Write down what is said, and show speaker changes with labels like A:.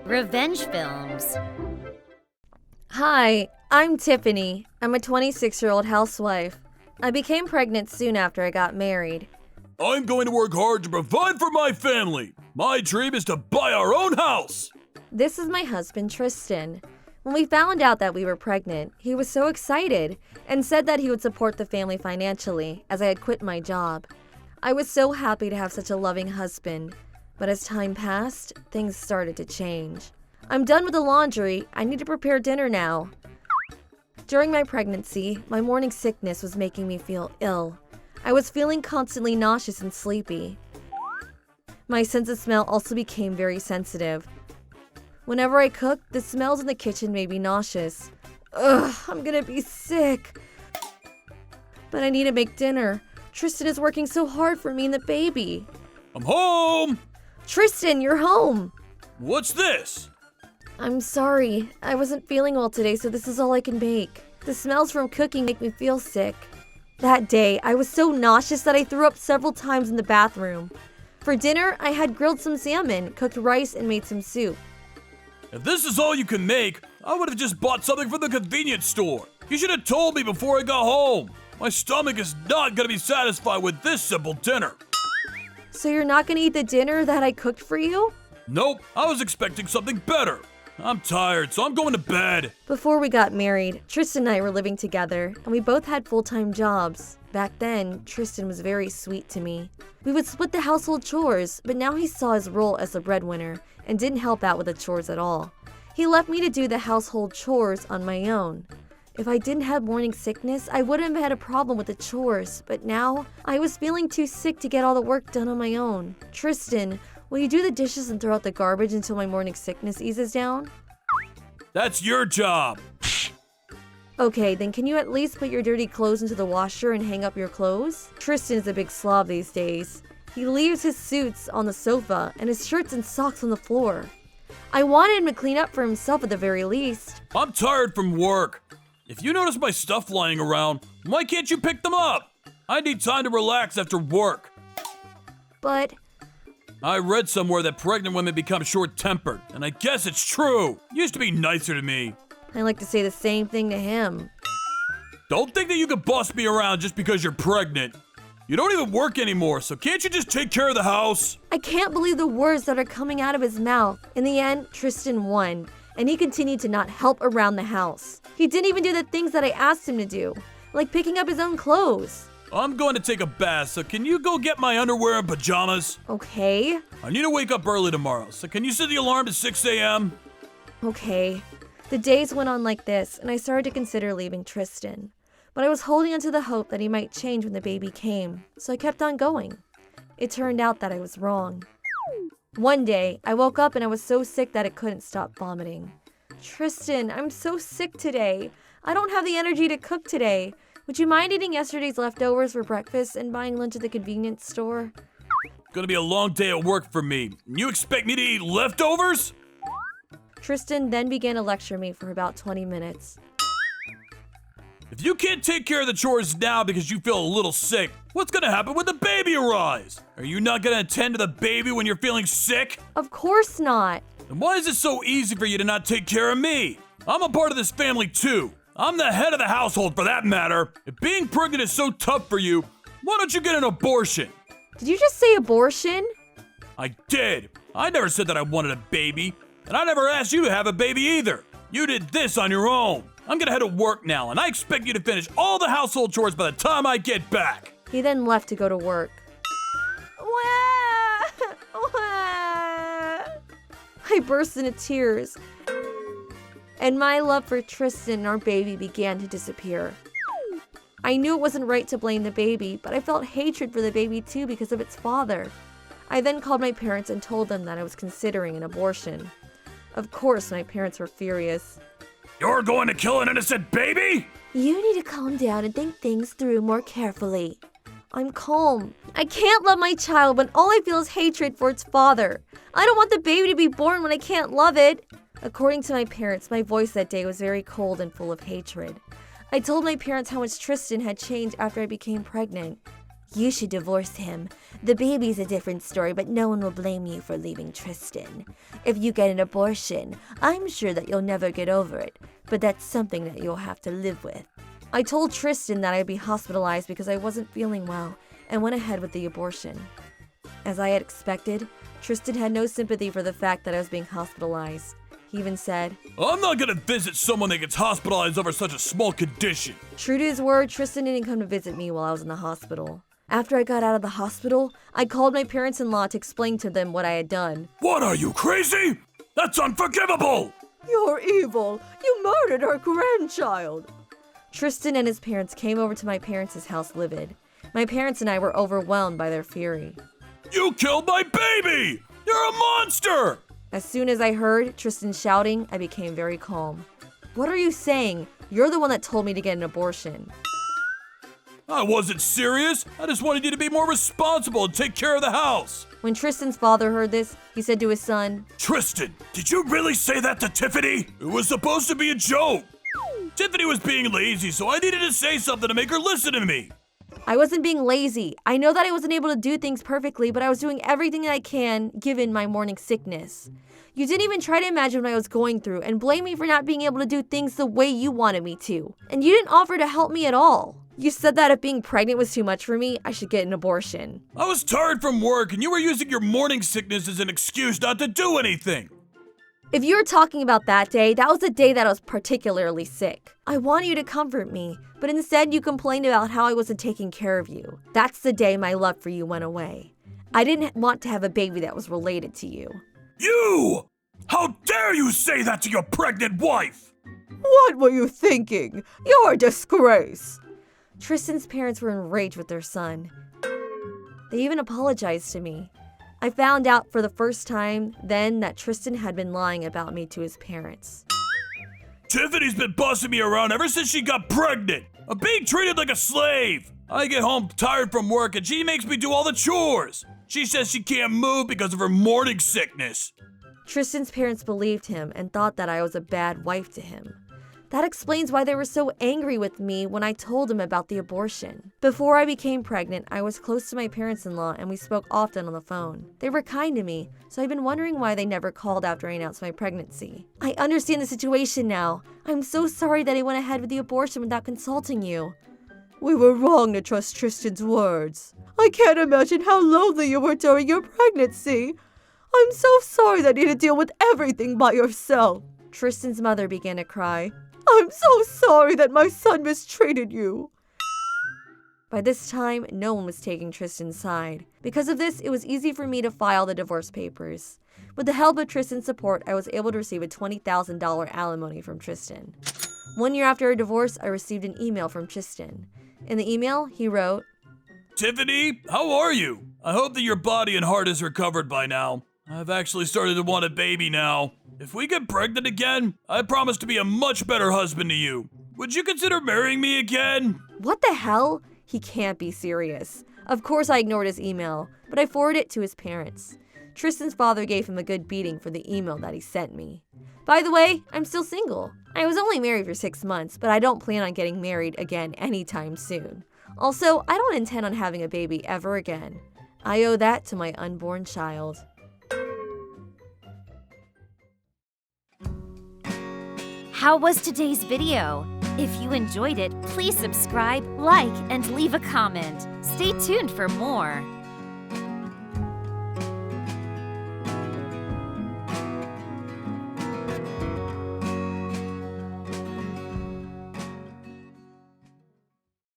A: Revenge films.
B: Hi, I'm Tiffany. I'm a 26-year-old housewife. I became pregnant soon after I got married.
C: I'm going to work hard to provide for my family. My dream is to buy our own house.
B: This is my husband, Tristan. When we found out that we were pregnant, he was so excited and said that he would support the family financially as I had quit my job. I was so happy to have such a loving husband, but as time passed, things started to change. I'm done with the laundry. I need to prepare dinner now. During my pregnancy, my morning sickness was making me feel ill. I was feeling constantly nauseous and sleepy. My sense of smell also became very sensitive. Whenever I cooked, the smells in the kitchen made me nauseous. Ugh, I'm gonna be sick. But I need to make dinner. Tristan is working so hard for me and the baby.
C: I'm home!
B: Tristan, you're home!
C: What's this?
B: I'm sorry. I wasn't feeling well today, so this is all I can make. The smells from cooking make me feel sick. That day, I was so nauseous that I threw up several times in the bathroom. For dinner, I had grilled some salmon, cooked rice, and made some soup.
C: If this is all you can make, I would have just bought something from the convenience store. You should have told me before I got home. My stomach is not gonna be satisfied with this simple dinner.
B: So you're not gonna eat the dinner that I cooked for you?
C: Nope, I was expecting something better. I'm tired, so I'm going to bed.
B: Before we got married, Tristan and I were living together, and we both had full-time jobs. Back then, Tristan was very sweet to me. We would split the household chores, but now he saw his role as the breadwinner and didn't help out with the chores at all. He left me to do the household chores on my own. If I didn't have morning sickness, I wouldn't have had a problem with the chores, but now I was feeling too sick to get all the work done on my own. Tristan, will you do the dishes and throw out the garbage until my morning sickness eases down?
C: That's your job.
B: Okay, then can you at least put your dirty clothes into the washer and hang up your clothes? Tristan is a big slob these days. He leaves his suits on the sofa and his shirts and socks on the floor. I wanted him to clean up for himself at the very least.
C: I'm tired from work. If you notice my stuff lying around, why can't you pick them up? I need time to relax after work.
B: But
C: I read somewhere that pregnant women become short-tempered, and I guess it's true. You used to be nicer to me.
B: I like to say the same thing to him.
C: Don't think that you can boss me around just because you're pregnant. You don't even work anymore, so can't you just take care of the house?
B: I can't believe the words that are coming out of his mouth. In the end, Tristan won, and he continued to not help around the house. He didn't even do the things that I asked him to do, like picking up his own clothes.
C: I'm going to take a bath, so can you go get my underwear and pajamas?
B: Okay.
C: I need to wake up early tomorrow, so can you set the alarm to 6 a.m.?
B: Okay. The days went on like this, and I started to consider leaving Tristan. But I was holding onto the hope that he might change when the baby came, so I kept on going. It turned out that I was wrong. One day, I woke up and I was so sick that I couldn't stop vomiting. Tristan, I'm so sick today. I don't have the energy to cook today. Would you mind eating yesterday's leftovers for breakfast and buying lunch at the convenience store?
C: It's gonna be a long day at work for me. You expect me to eat leftovers?
B: Tristan then began to lecture me for about 20 minutes.
C: If you can't take care of the chores now because you feel a little sick, what's gonna happen when the baby arrives? Are you not gonna attend to the baby when you're feeling sick?
B: Of course not.
C: Then why is it so easy for you to not take care of me? I'm a part of this family too. I'm the head of the household for that matter. If being pregnant is so tough for you, why don't you get an abortion?
B: Did you just say abortion?
C: I did. I never said that I wanted a baby, and I never asked you to have a baby either. You did this on your own. I'm gonna head to work now, and I expect you to finish all the household chores by the time I get back.
B: He then left to go to work. I burst into tears, and my love for Tristan and our baby began to disappear. I knew it wasn't right to blame the baby, but I felt hatred for the baby too because of its father. I then called my parents and told them that I was considering an abortion. Of course, my parents were furious.
C: You're going to kill an innocent baby?
B: You need to calm down and think things through more carefully. I'm calm. I can't love my child when all I feel is hatred for its father. I don't want the baby to be born when I can't love it. According to my parents, my voice that day was very cold and full of hatred. I told my parents how much Tristan had changed after I became pregnant. You should divorce him. The baby's a different story, but no one will blame you for leaving Tristan. If you get an abortion, I'm sure that you'll never get over it, but that's something that you'll have to live with. I told Tristan that I'd be hospitalized because I wasn't feeling well, and went ahead with the abortion. As I had expected, Tristan had no sympathy for the fact that I was being hospitalized. He even said,
C: I'm not gonna visit someone that gets hospitalized over such a small condition.
B: True to his word, Tristan didn't come to visit me while I was in the hospital. After I got out of the hospital, I called my parents-in-law to explain to them what I had done.
C: What, are you crazy? That's unforgivable!
B: You're evil! You murdered our grandchild! Tristan and his parents came over to my parents' house livid. My parents and I were overwhelmed by their fury.
C: You killed my baby! You're a monster!
B: As soon as I heard Tristan shouting, I became very calm. What are you saying? You're the one that told me to get an abortion.
C: I wasn't serious. I just wanted you to be more responsible and take care of the house.
B: When Tristan's father heard this, he said to his son,
C: Tristan, did you really say that to Tiffany? It was supposed to be a joke. Tiffany was being lazy, so I needed to say something to make her listen to me.
B: I wasn't being lazy. I know that I wasn't able to do things perfectly, but I was doing everything that I can given my morning sickness. You didn't even try to imagine what I was going through and blame me for not being able to do things the way you wanted me to. And you didn't offer to help me at all. You said that if being pregnant was too much for me, I should get an abortion.
C: I was tired from work and you were using your morning sickness as an excuse not to do anything.
B: If you were talking about that day, that was the day that I was particularly sick. I wanted you to comfort me, but instead you complained about how I wasn't taking care of you. That's the day my love for you went away. I didn't want to have a baby that was related to you.
C: You! How dare you say that to your pregnant wife?
B: What were you thinking? You're a disgrace. Tristan's parents were enraged with their son. They even apologized to me. I found out for the first time then that Tristan had been lying about me to his parents.
C: Tiffany's been bossing me around ever since she got pregnant. I'm being treated like a slave. I get home tired from work and she makes me do all the chores. She says she can't move because of her morning sickness.
B: Tristan's parents believed him and thought that I was a bad wife to him. That explains why they were so angry with me when I told them about the abortion. Before I became pregnant, I was close to my parents-in-law and we spoke often on the phone. They were kind to me, so I've been wondering why they never called after I announced my pregnancy. I understand the situation now. I'm so sorry that I went ahead with the abortion without consulting you. We were wrong to trust Tristan's words. I can't imagine how lonely you were during your pregnancy. I'm so sorry that you had to deal with everything by yourself. Tristan's mother began to cry. I'm so sorry that my son mistreated you. By this time, no one was taking Tristan's side. Because of this, it was easy for me to file the divorce papers. With the help of Tristan's support, I was able to receive a $20,000 alimony from Tristan. 1 year after our divorce, I received an email from Tristan. In the email, he wrote,
C: Tiffany, how are you? I hope that your body and heart is recovered by now. I've actually started to want a baby now. If we get pregnant again, I promise to be a much better husband to you. Would you consider marrying me again?
B: What the hell? He can't be serious. Of course I ignored his email, but I forwarded it to his parents. Tristan's father gave him a good beating for the email that he sent me. By the way, I'm still single. I was only married for 6 months, but I don't plan on getting married again anytime soon. Also, I don't intend on having a baby ever again. I owe that to my unborn child.
A: How was today's video? If you enjoyed it, please subscribe, like, and leave a comment. Stay tuned for more.